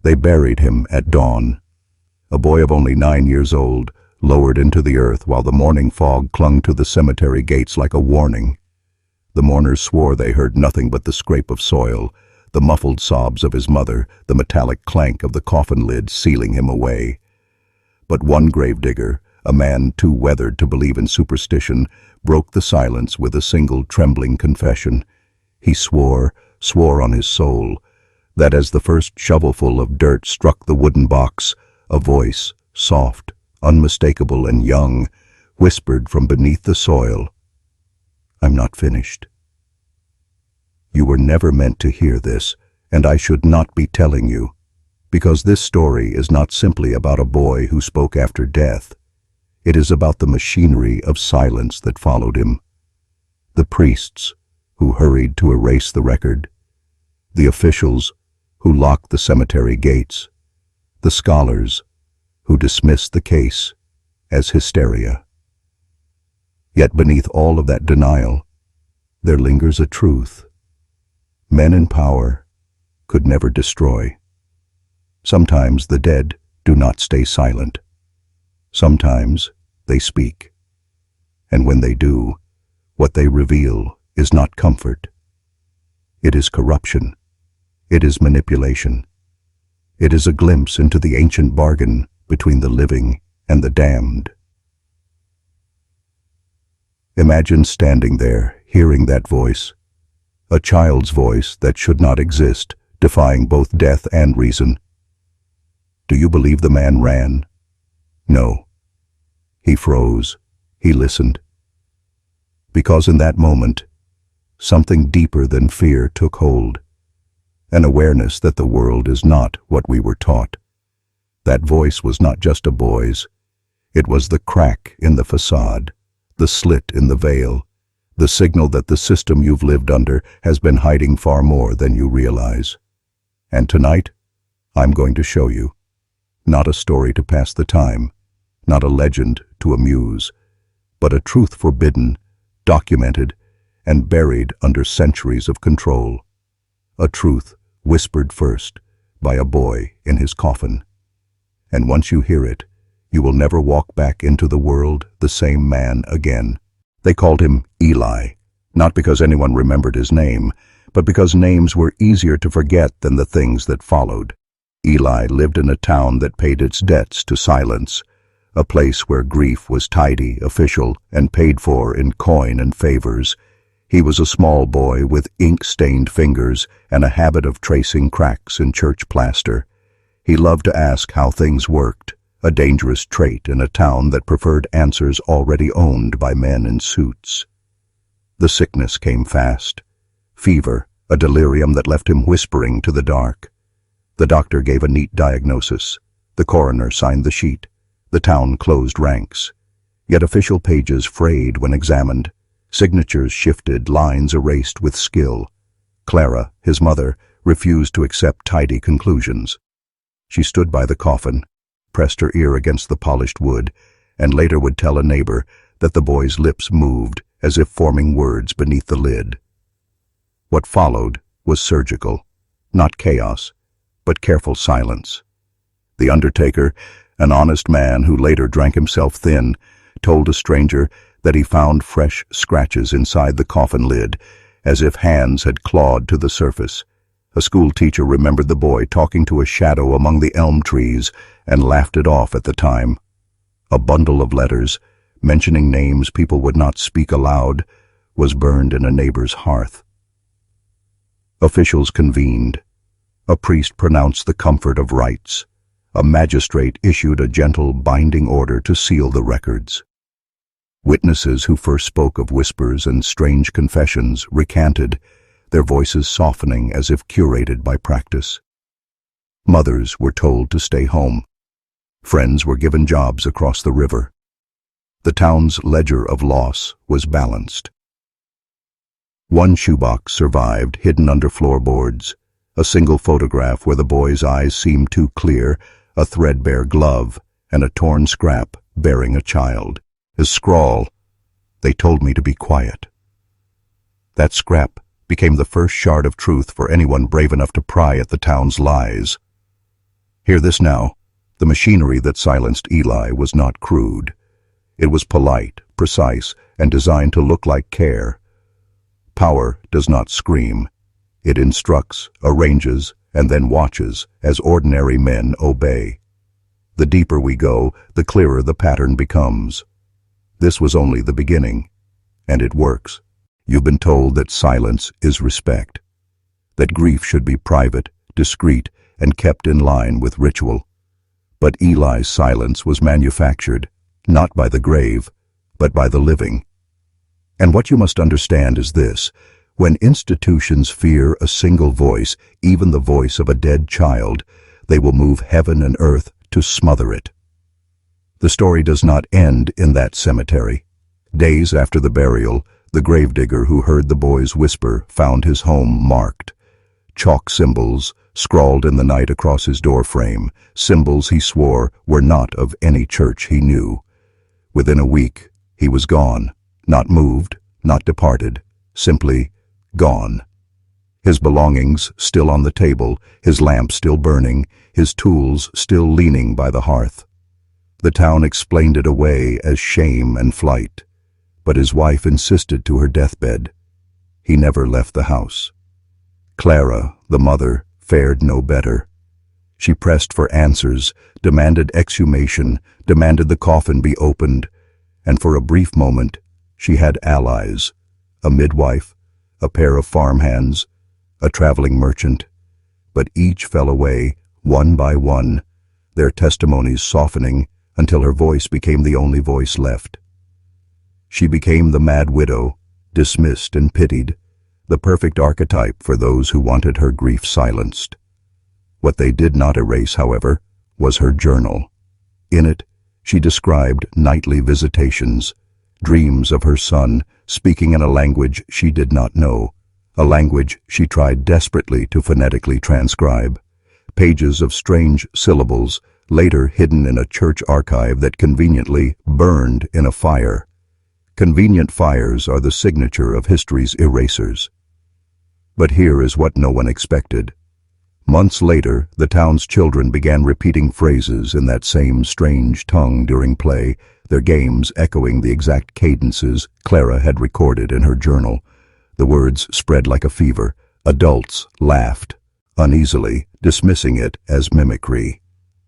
They buried him at dawn. A boy of only 9 years old, lowered into the earth while the morning fog clung to the cemetery gates like a warning. The mourners swore they heard nothing but the scrape of soil, the muffled sobs of his mother, the metallic clank of the coffin lid sealing him away. But one gravedigger, a man too weathered to believe in superstition, broke the silence with a single trembling confession. He swore on his soul, that as the first shovelful of dirt struck the wooden box, a voice, soft, unmistakable and young, whispered from beneath the soil, "I'm not finished." You were never meant to hear this, and I should not be telling you, because this story is not simply about a boy who spoke after death. It is about the machinery of silence that followed him. The priests who hurried to erase the record, the officials who locked the cemetery gates, the scholars who dismissed the case as hysteria. Yet beneath all of that denial, there lingers a truth men in power could never destroy. Sometimes the dead do not stay silent. Sometimes they speak. And when they do, what they reveal is not comfort. It is corruption. It is manipulation. It is a glimpse into the ancient bargain between the living and the damned. Imagine standing there, hearing that voice, a child's voice that should not exist, defying both death and reason. Do you believe the man ran? No. He froze. He listened. Because in that moment, something deeper than fear took hold, an awareness that the world is not what we were taught. That voice was not just a boy's. It was the crack in the facade, the slit in the veil, the signal that the system you've lived under has been hiding far more than you realize. And tonight, I'm going to show you. Not a story to pass the time, not a legend to amuse, but a truth forbidden, documented, and buried under centuries of control. A truth whispered first by a boy in his coffin. And once you hear it, you will never walk back into the world the same man again. They called him Eli, not because anyone remembered his name, but because names were easier to forget than the things that followed. Eli lived in a town that paid its debts to silence, a place where grief was tidy, official, and paid for in coin and favors. He was a small boy with ink-stained fingers and a habit of tracing cracks in church plaster. He loved to ask how things worked, a dangerous trait in a town that preferred answers already owned by men in suits. The sickness came fast. Fever, a delirium that left him whispering to the dark. The doctor gave a neat diagnosis. The coroner signed the sheet. The town closed ranks. Yet official pages frayed when examined. Signatures shifted, lines erased with skill. Clara, his mother, refused to accept tidy conclusions. She stood by the coffin, pressed her ear against the polished wood, and later would tell a neighbor that the boy's lips moved as if forming words beneath the lid. What followed was surgical, not chaos, but careful silence. The undertaker, an honest man who later drank himself thin, told a stranger that he found fresh scratches inside the coffin lid, as if hands had clawed to the surface. A school teacher remembered the boy talking to a shadow among the elm trees and laughed it off at the time. A bundle of letters, mentioning names people would not speak aloud, was burned in a neighbor's hearth. Officials convened. A priest pronounced the comfort of rites. A magistrate issued a gentle binding order to seal the records. Witnesses who first spoke of whispers and strange confessions recanted, their voices softening as if curated by practice. Mothers were told to stay home. Friends were given jobs across the river. The town's ledger of loss was balanced. One shoebox survived, hidden under floorboards. A single photograph where the boy's eyes seemed too clear, a threadbare glove, and a torn scrap bearing a child. His scrawl, "They told me to be quiet." That scrap became the first shard of truth for anyone brave enough to pry at the town's lies. Hear this now. The machinery that silenced Eli was not crude. It was polite, precise, and designed to look like care. Power does not scream. It instructs, arranges, and then watches as ordinary men obey. The deeper we go, the clearer the pattern becomes. This was only the beginning, and it works. You've been told that silence is respect, that grief should be private, discreet, and kept in line with ritual. But Eli's silence was manufactured, not by the grave, but by the living. And what you must understand is this: when institutions fear a single voice, even the voice of a dead child, they will move heaven and earth to smother it. The story does not end in that cemetery. Days after the burial, the gravedigger who heard the boy's whisper found his home marked. Chalk symbols scrawled in the night across his doorframe, symbols he swore were not of any church he knew. Within a week, he was gone, not moved, not departed, simply gone. His belongings still on the table, his lamp still burning, his tools still leaning by the hearth. The town explained it away as shame and flight, but his wife insisted to her deathbed. He never left the house. Clara, the mother, fared no better. She pressed for answers, demanded exhumation, demanded the coffin be opened, and for a brief moment she had allies: a midwife, a pair of farmhands, a traveling merchant. But each fell away, one by one, their testimonies softening until her voice became the only voice left. She became the mad widow, dismissed and pitied, the perfect archetype for those who wanted her grief silenced. What they did not erase, however, was her journal. In it, she described nightly visitations, dreams of her son speaking in a language she did not know, a language she tried desperately to phonetically transcribe, pages of strange syllables later hidden in a church archive that conveniently burned in a fire. Convenient fires are the signature of history's erasers. But here is what no one expected. Months later, the town's children began repeating phrases in that same strange tongue during play, their games echoing the exact cadences Clara had recorded in her journal. The words spread like a fever. Adults laughed uneasily, dismissing it as mimicry.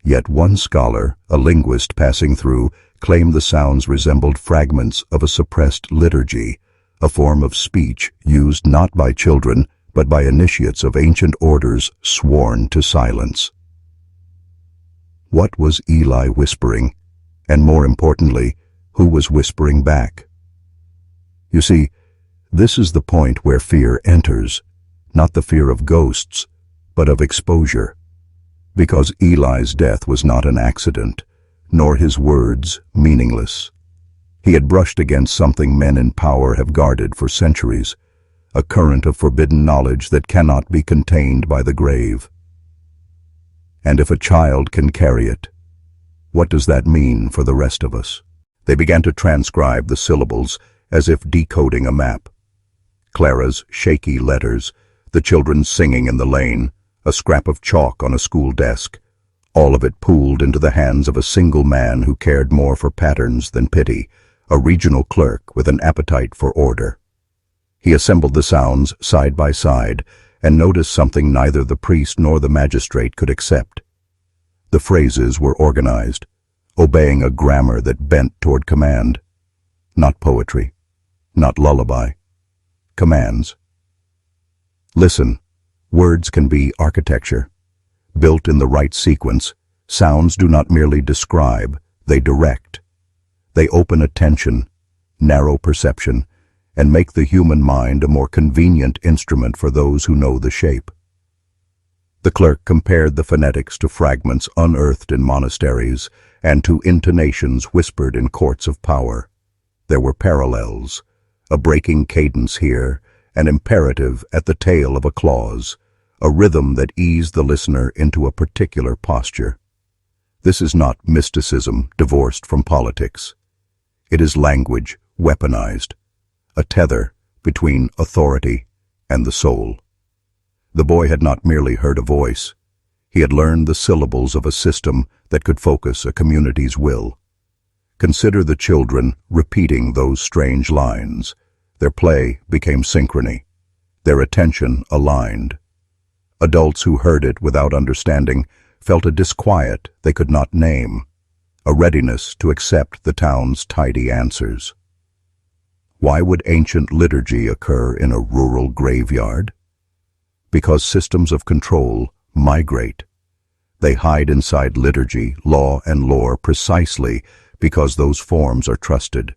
Yet one scholar, a linguist passing through, claimed the sounds resembled fragments of a suppressed liturgy, a form of speech used not by children, but by initiates of ancient orders sworn to silence. What was Eli whispering? And more importantly, who was whispering back? You see, this is the point where fear enters, not the fear of ghosts, but of exposure. Because Eli's death was not an accident, nor his words meaningless. He had brushed against something men in power have guarded for centuries, a current of forbidden knowledge that cannot be contained by the grave. And if a child can carry it, what does that mean for the rest of us? They began to transcribe the syllables as if decoding a map. Clara's shaky letters, the children singing in the lane, a scrap of chalk on a school desk, all of it pooled into the hands of a single man who cared more for patterns than pity, a regional clerk with an appetite for order. He assembled the sounds side by side and noticed something neither the priest nor the magistrate could accept. The phrases were organized, obeying a grammar that bent toward command. Not poetry, not lullaby. Commands. Listen, words can be architecture. Built in the right sequence, sounds do not merely describe, they direct. They open attention, narrow perception, and make the human mind a more convenient instrument for those who know the shape. The clerk compared the phonetics to fragments unearthed in monasteries and to intonations whispered in courts of power. There were parallels, a breaking cadence here, an imperative at the tail of a clause, a rhythm that eased the listener into a particular posture. This is not mysticism divorced from politics. It is language weaponized, a tether between authority and the soul. The boy had not merely heard a voice. He had learned the syllables of a system that could focus a community's will. Consider the children repeating those strange lines. Their play became synchrony, their attention aligned. Adults who heard it without understanding felt a disquiet they could not name, a readiness to accept the town's tidy answers. Why would ancient liturgy occur in a rural graveyard? Because systems of control migrate. They hide inside liturgy, law, and lore precisely because those forms are trusted.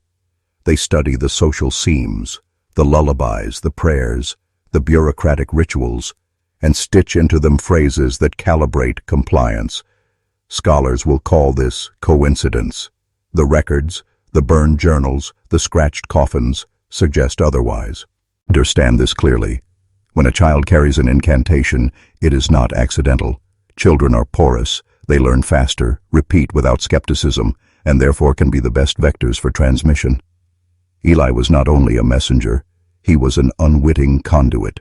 They study the social seams, the lullabies, the prayers, the bureaucratic rituals, and stitch into them phrases that calibrate compliance. Scholars will call this coincidence. The records, the burned journals, the scratched coffins suggest otherwise. Understand this clearly. When a child carries an incantation, it is not accidental. Children are porous. They learn faster, repeat without skepticism, and therefore can be the best vectors for transmission. Eli was not only a messenger, he was an unwitting conduit.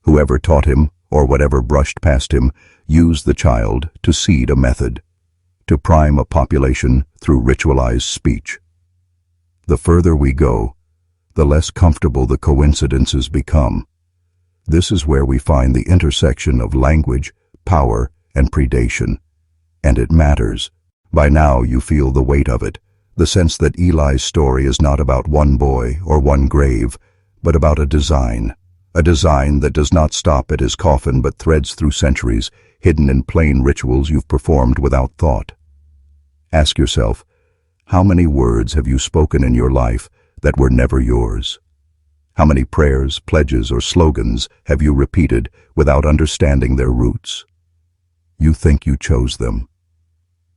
Whoever taught him, or whatever brushed past him, used the child to seed a method, to prime a population through ritualized speech. The further we go, the less comfortable the coincidences become. This is where we find the intersection of language, power, and predation. And it matters. By now you feel the weight of it, the sense that Eli's story is not about one boy or one grave, but about a design that does not stop at his coffin but threads through centuries, hidden in plain rituals you've performed without thought. Ask yourself, how many words have you spoken in your life that were never yours? How many prayers, pledges, or slogans have you repeated without understanding their roots? You think you chose them,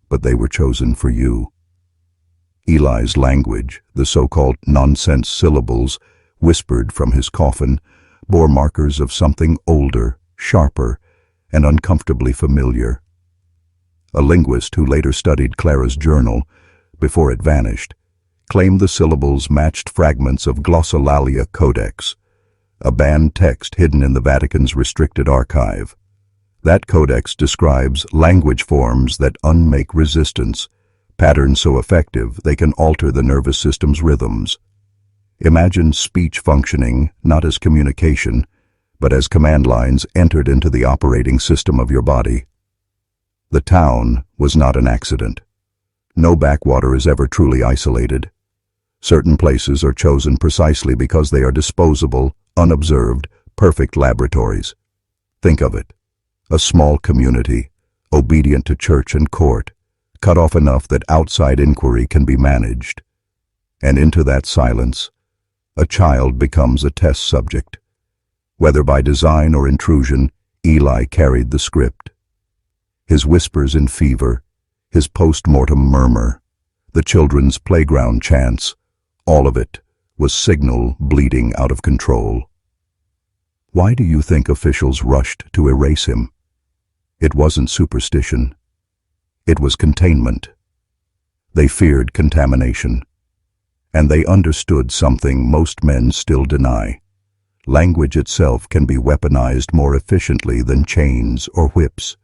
but they were chosen for you. Eli's language, the so-called nonsense syllables whispered from his coffin, bore markers of something older, sharper, and uncomfortably familiar. A linguist who later studied Clara's journal, before it vanished, claimed the syllables matched fragments of Glossolalia Codex, a banned text hidden in the Vatican's restricted archive. That codex describes language forms that unmake resistance, patterns so effective they can alter the nervous system's rhythms. Imagine speech functioning not as communication, but as command lines entered into the operating system of your body. The town was not an accident. No backwater is ever truly isolated. Certain places are chosen precisely because they are disposable, unobserved, perfect laboratories. Think of it. A small community, obedient to church and court, cut off enough that outside inquiry can be managed. And into that silence, a child becomes a test subject. Whether by design or intrusion, Eli carried the script. His whispers in fever, his post-mortem murmur, the children's playground chants, all of it was signal bleeding out of control. Why do you think officials rushed to erase him? It wasn't superstition. It was containment. They feared contamination. And they understood something most men still deny. Language itself can be weaponized more efficiently than chains or whips.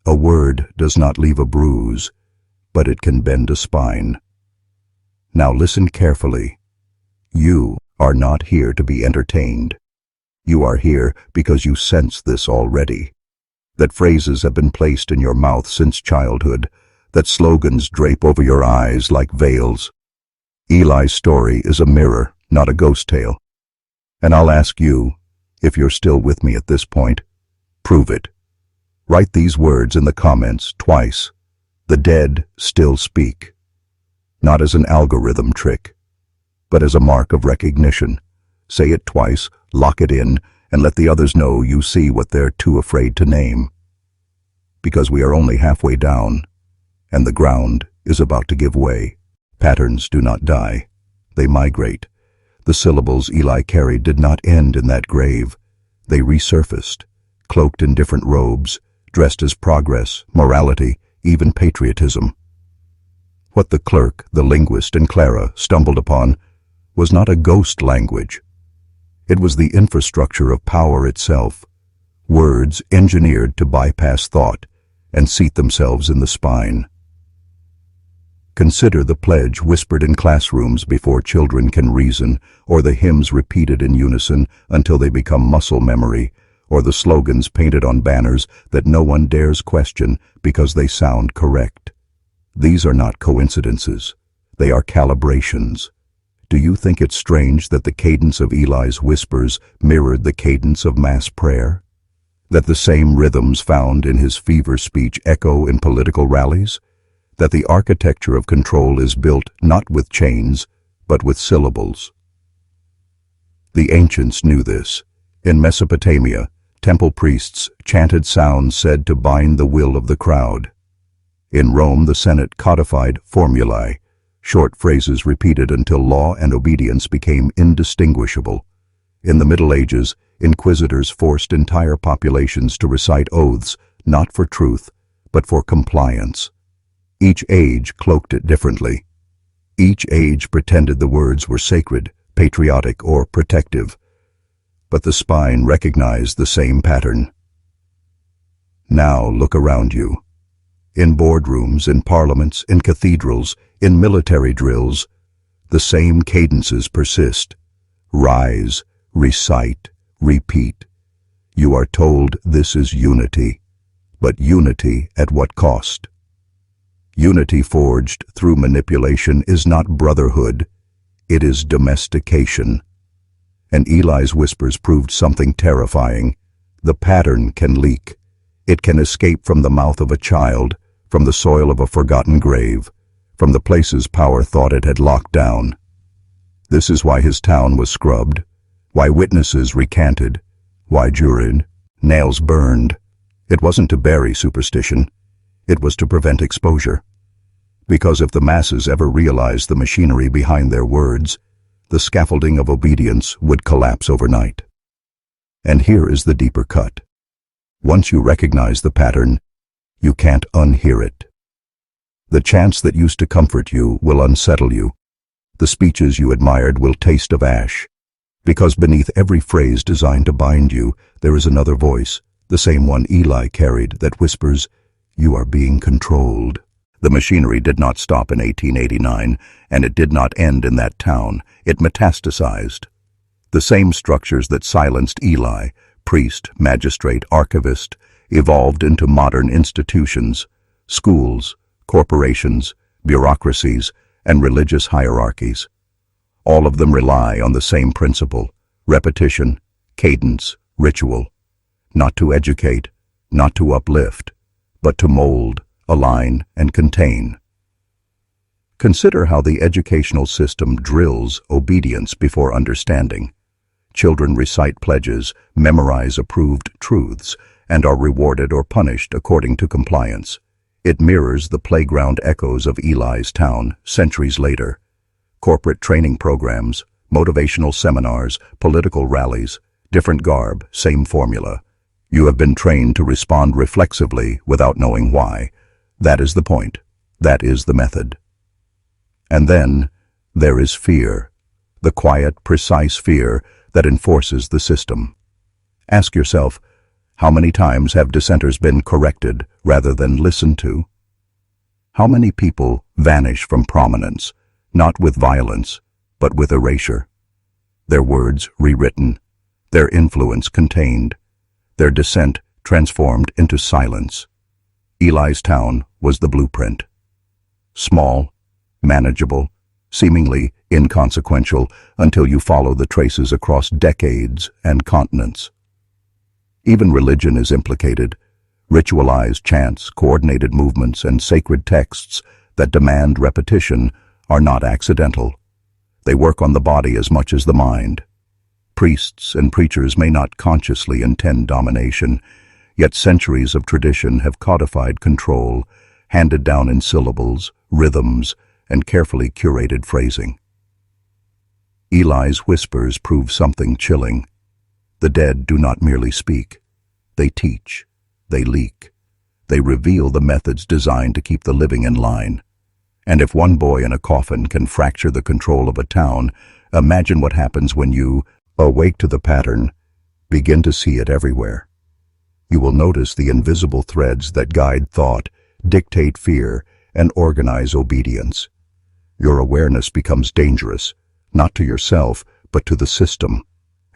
A word does not leave a bruise, but it can bend a spine. Now listen carefully. You are not here to be entertained. You are here because you sense this already. That phrases have been placed in your mouth since childhood, that slogans drape over your eyes like veils. Eli's story is a mirror, not a ghost tale. And I'll ask you, if you're still with me at this point, prove it. Write these words in the comments twice. The dead still speak. Not as an algorithm trick, but as a mark of recognition. Say it twice, lock it in, and let the others know you see what they're too afraid to name. Because we are only halfway down, and the ground is about to give way. Patterns do not die. They migrate. The syllables Eli carried did not end in that grave. They resurfaced, cloaked in different robes, dressed as progress, morality, even patriotism. What the clerk, the linguist, and Clara stumbled upon was not a ghost language. It was the infrastructure of power itself, words engineered to bypass thought and seat themselves in the spine. Consider the pledge whispered in classrooms before children can reason, or the hymns repeated in unison until they become muscle memory, or the slogans painted on banners that no one dares question because they sound correct. These are not coincidences. They are calibrations. Do you think it's strange that the cadence of Eli's whispers mirrored the cadence of mass prayer? That the same rhythms found in his fever speech echo in political rallies? That the architecture of control is built not with chains, but with syllables? The ancients knew this. In Mesopotamia, temple priests chanted sounds said to bind the will of the crowd. In Rome, the Senate codified formulae, short phrases repeated until law and obedience became indistinguishable. In the Middle Ages, inquisitors forced entire populations to recite oaths, not for truth, but for compliance. Each age cloaked it differently. Each age pretended the words were sacred, patriotic, or protective. But the spine recognized the same pattern. Now look around you. In boardrooms, in parliaments, in cathedrals, in military drills, the same cadences persist. Rise, recite, repeat. You are told this is unity, but unity at what cost? Unity forged through manipulation is not brotherhood, it is domestication. And Eli's whispers proved something terrifying. The pattern can leak. It can escape from the mouth of a child, from the soil of a forgotten grave, from the places power thought it had locked down. This is why his town was scrubbed, why witnesses recanted, why juried, nails burned. It wasn't to bury superstition, it was to prevent exposure. Because if the masses ever realized the machinery behind their words, the scaffolding of obedience would collapse overnight. And here is the deeper cut. Once you recognize the pattern, you can't unhear it. The chants that used to comfort you will unsettle you. The speeches you admired will taste of ash. Because beneath every phrase designed to bind you, there is another voice, the same one Eli carried, that whispers, "You are being controlled." The machinery did not stop in 1889, and it did not end in that town. It metastasized. The same structures that silenced Eli, priest, magistrate, archivist, evolved into modern institutions, schools, corporations, bureaucracies, and religious hierarchies. All of them rely on the same principle: repetition, cadence, ritual. Not to educate, not to uplift, but to mold, align, and contain. Consider how the educational system drills obedience before understanding. Children recite pledges, memorize approved truths, and are rewarded or punished according to compliance. It mirrors the playground echoes of Eli's town centuries later. Corporate training programs, motivational seminars, political rallies, different garb, same formula. You have been trained to respond reflexively without knowing why. That is the point. That is the method. And then there is fear, the quiet, precise fear that enforces the system. Ask yourself, how many times have dissenters been corrected rather than listened to? How many people vanish from prominence, not with violence, but with erasure? Their words rewritten, their influence contained, their dissent transformed into silence. Eli's town was the blueprint. Small, manageable, seemingly inconsequential until you follow the traces across decades and continents. Even religion is implicated. Ritualized chants, coordinated movements, and sacred texts that demand repetition are not accidental. They work on the body as much as the mind. Priests and preachers may not consciously intend domination, yet centuries of tradition have codified control, handed down in syllables, rhythms, and carefully curated phrasing. Eli's whispers prove something chilling. The dead do not merely speak. They teach. They leak. They reveal the methods designed to keep the living in line. And if one boy in a coffin can fracture the control of a town, imagine what happens when you, awake to the pattern, begin to see it everywhere. You will notice the invisible threads that guide thought, dictate fear, and organize obedience. Your awareness becomes dangerous, not to yourself, but to the system.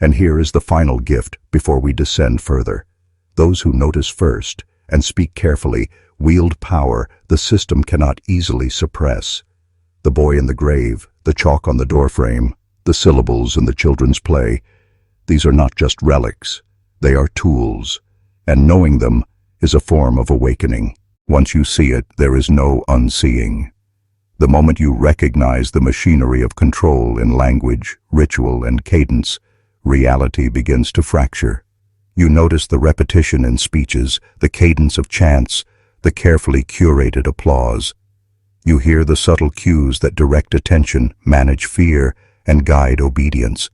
And here is the final gift before we descend further. Those who notice first and speak carefully wield power the system cannot easily suppress. The boy in the grave, the chalk on the doorframe, the syllables in the children's play, these are not just relics, they are tools, and knowing them is a form of awakening. Once you see it, there is no unseeing. The moment you recognize the machinery of control in language, ritual, and cadence, reality begins to fracture. You notice the repetition in speeches, the cadence of chants, the carefully curated applause. You hear the subtle cues that direct attention, manage fear, and guide obedience.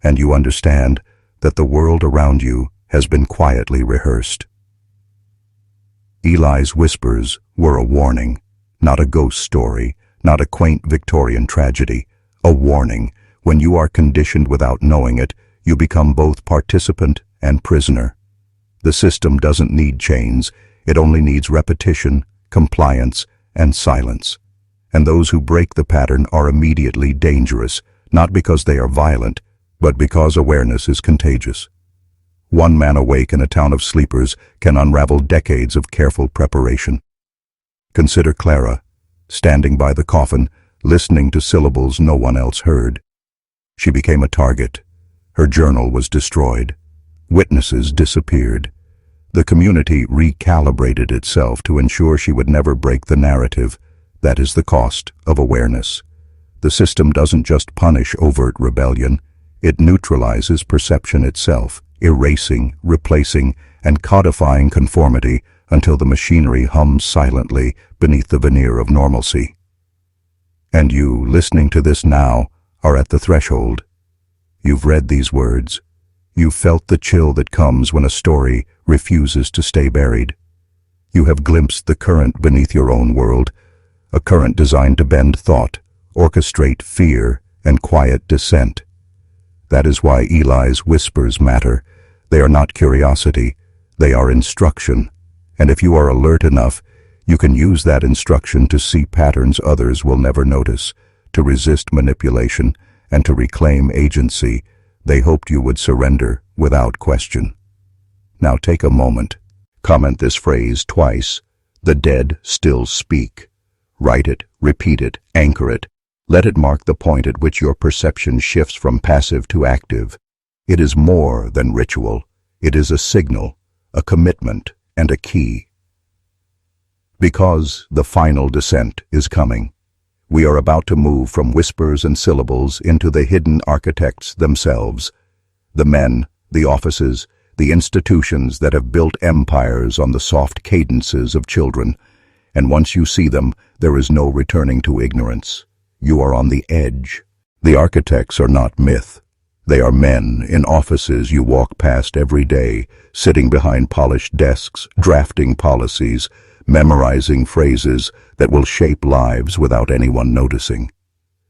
And you understand that the world around you has been quietly rehearsed. Eli's whispers were a warning, not a ghost story, not a quaint Victorian tragedy, a warning. When you are conditioned without knowing it, you become both participant and prisoner. The system doesn't need chains, it only needs repetition, compliance, and silence. And those who break the pattern are immediately dangerous, not because they are violent, but because awareness is contagious. One man awake in a town of sleepers can unravel decades of careful preparation. Consider Clara, standing by the coffin, listening to syllables no one else heard. She became a target. Her journal was destroyed. Witnesses disappeared. The community recalibrated itself to ensure she would never break the narrative. That is the cost of awareness. The system doesn't just punish overt rebellion, it neutralizes perception itself, erasing, replacing, and codifying conformity until the machinery hums silently beneath the veneer of normalcy. And you, listening to this now, are at the threshold. You've read these words. You've felt the chill that comes when a story refuses to stay buried. You have glimpsed the current beneath your own world, a current designed to bend thought, orchestrate fear, and quiet dissent. That is why Eli's whispers matter. They are not curiosity, they are instruction. And if you are alert enough, you can use that instruction to see patterns others will never notice, to resist manipulation, and to reclaim agency they hoped you would surrender without question. Now take a moment. Comment this phrase twice. The dead still speak. Write it, repeat it, anchor it. Let it mark the point at which your perception shifts from passive to active. It is more than ritual. It is a signal, a commitment, and a key. Because the final descent is coming. We are about to move from whispers and syllables into the hidden architects themselves. The men, the offices, the institutions that have built empires on the soft cadences of children. And once you see them, there is no returning to ignorance. You are on the edge. The architects are not myth. They are men in offices you walk past every day, sitting behind polished desks, drafting policies, memorizing phrases that will shape lives without anyone noticing.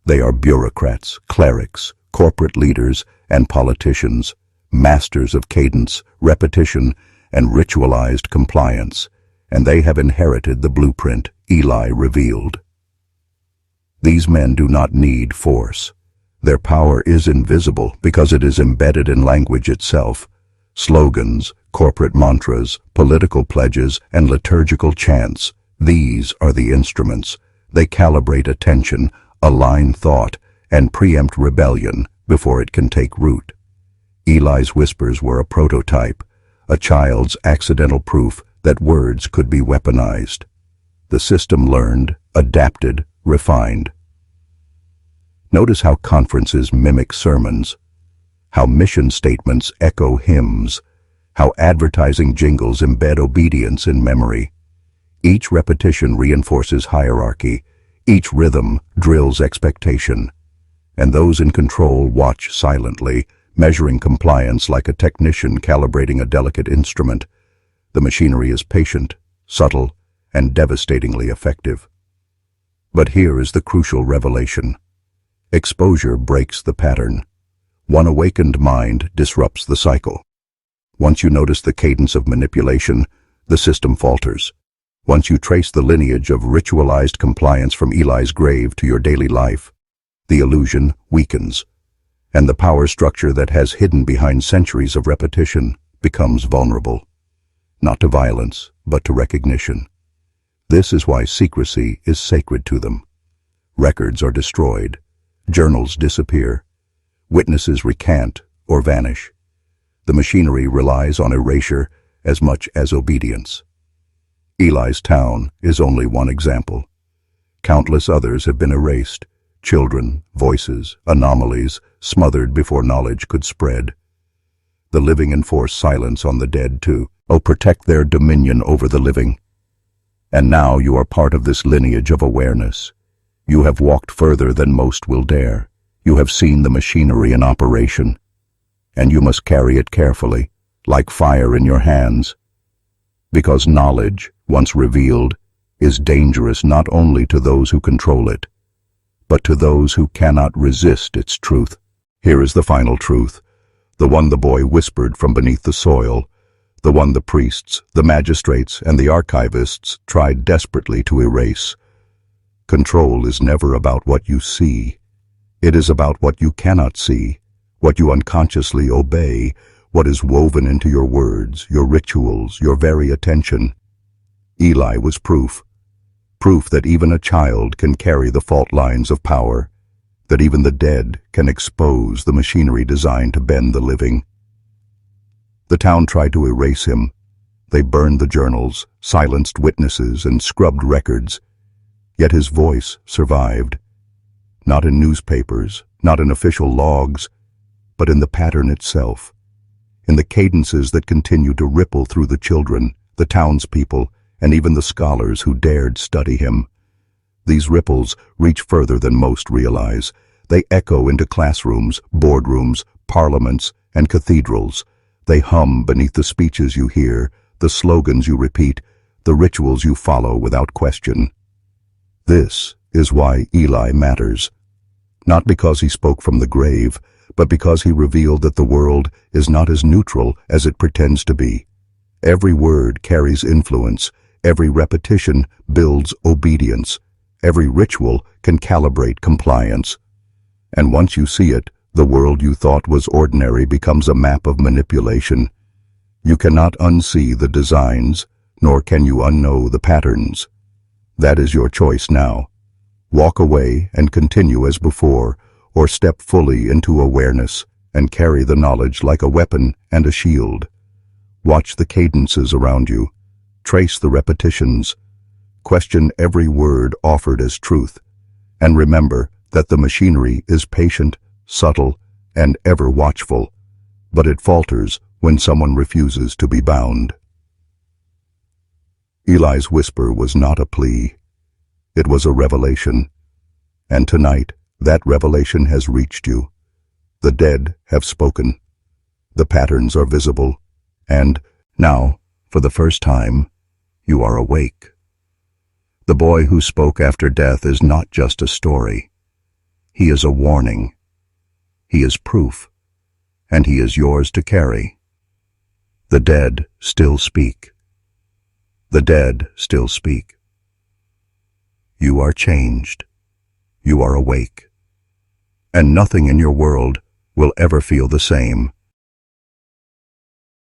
They are bureaucrats, clerics, corporate leaders, and politicians, masters of cadence, repetition, and ritualized compliance, and they have inherited the blueprint Eli revealed. These men do not need force. Their power is invisible because it is embedded in language itself. Slogans, corporate mantras, political pledges, and liturgical chants, these are the instruments. They calibrate attention, align thought, and preempt rebellion before it can take root. Eli's whispers were a prototype, a child's accidental proof that words could be weaponized. The system learned, adapted, refined. Notice how conferences mimic sermons, how mission statements echo hymns, how advertising jingles embed obedience in memory. Each repetition reinforces hierarchy, each rhythm drills expectation, and those in control watch silently, measuring compliance like a technician calibrating a delicate instrument. The machinery is patient, subtle, and devastatingly effective. But here is the crucial revelation. Exposure breaks the pattern. One awakened mind disrupts the cycle. Once you notice the cadence of manipulation, the system falters. Once you trace the lineage of ritualized compliance from Eli's grave to your daily life, the illusion weakens, and the power structure that has hidden behind centuries of repetition becomes vulnerable, not to violence, but to recognition. This is why secrecy is sacred to them. Records are destroyed, journals disappear, witnesses recant or vanish. The machinery relies on erasure as much as obedience. Eli's town is only one example. Countless others have been erased, children, voices, anomalies, smothered before knowledge could spread. The living enforce silence on the dead too. Oh, protect their dominion over the living. And now you are part of this lineage of awareness. You have walked further than most will dare. You have seen the machinery in operation, and you must carry it carefully, like fire in your hands. Because knowledge, once revealed, is dangerous not only to those who control it, but to those who cannot resist its truth. Here is the final truth, the one the boy whispered from beneath the soil, the one the priests, the magistrates, and the archivists tried desperately to erase. Control is never about what you see. It is about what you cannot see, what you unconsciously obey, what is woven into your words, your rituals, your very attention. Eli was proof that even a child can carry the fault lines of power, that even the dead can expose the machinery designed to bend the living. The town tried to erase him. They burned the journals, silenced witnesses, and scrubbed records. Yet his voice survived. Not in newspapers, not in official logs, but in the pattern itself, in the cadences that continue to ripple through the children, the townspeople, and even the scholars who dared study him. These ripples reach further than most realize. They echo into classrooms, boardrooms, parliaments, and cathedrals. They hum beneath the speeches you hear, the slogans you repeat, the rituals you follow without question. This is why Eli matters. Not because he spoke from the grave, but because he revealed that the world is not as neutral as it pretends to be. Every word carries influence. Every repetition builds obedience. Every ritual can calibrate compliance. And once you see it, the world you thought was ordinary becomes a map of manipulation. You cannot unsee the designs, nor can you unknow the patterns. That is your choice now. Walk away and continue as before, or step fully into awareness and carry the knowledge like a weapon and a shield. Watch the cadences around you. Trace the repetitions. Question every word offered as truth. And remember that the machinery is patient, subtle, and ever watchful, but it falters when someone refuses to be bound. Eli's whisper was not a plea. It was a revelation. And tonight, that revelation has reached you. The dead have spoken. The patterns are visible. And now, for the first time, you are awake. The boy who spoke after death is not just a story. He is a warning. He is proof. And he is yours to carry. The dead still speak. The dead still speak. You are changed. You are awake. And nothing in your world will ever feel the same.